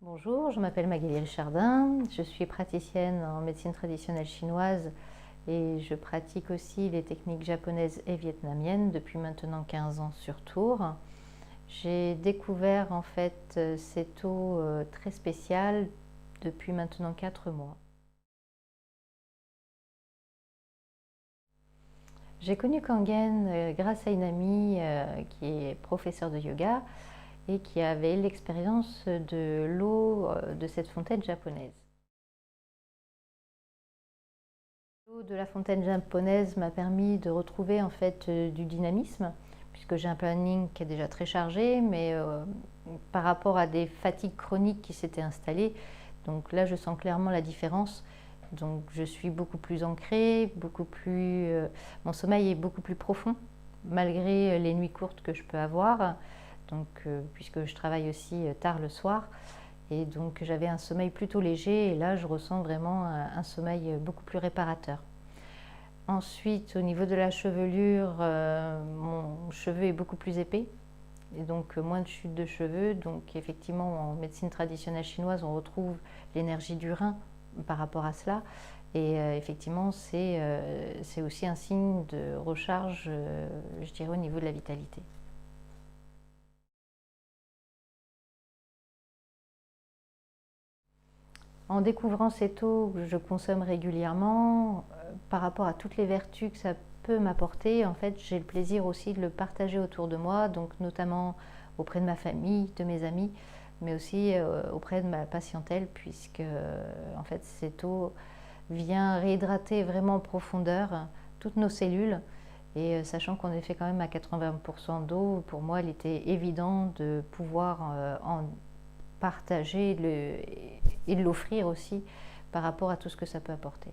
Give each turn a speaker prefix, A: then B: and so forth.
A: Bonjour, je m'appelle Magali Richardin, je suis praticienne en médecine traditionnelle chinoise et je pratique aussi les techniques japonaises et vietnamiennes depuis maintenant 15 ans sur Tours. J'ai découvert en fait cette eau très spéciale depuis maintenant 4 mois. J'ai connu Kangen grâce à une amie qui est professeure de yoga et qui avait l'expérience de l'eau de cette fontaine japonaise. L'eau de la fontaine japonaise m'a permis de retrouver en fait du dynamisme, puisque j'ai un planning qui est déjà très chargé, mais par rapport à des fatigues chroniques qui s'étaient installées, donc là je sens clairement la différence. Donc je suis beaucoup plus ancrée, mon sommeil est beaucoup plus profond, malgré les nuits courtes que je peux avoir, donc, puisque je travaille aussi tard le soir. Et donc j'avais un sommeil plutôt léger et là je ressens vraiment un sommeil beaucoup plus réparateur. Ensuite, au niveau de la chevelure, mon cheveu est beaucoup plus épais et donc moins de chute de cheveux. Donc effectivement, en médecine traditionnelle chinoise, on retrouve l'énergie du rein par rapport à cela. Et effectivement, c'est aussi un signe de recharge, je dirais, au niveau de la vitalité. En découvrant cette eau que je consomme régulièrement, par rapport à toutes les vertus que ça peut m'apporter, en fait, j'ai le plaisir aussi de le partager autour de moi, donc notamment auprès de ma famille, de mes amis, mais aussi auprès de ma patientèle, puisque en fait, cette eau vient réhydrater vraiment en profondeur toutes nos cellules. Et sachant qu'on est fait quand même à 80% d'eau, pour moi, il était évident de pouvoir en partager et de l'offrir aussi par rapport à tout ce que ça peut apporter.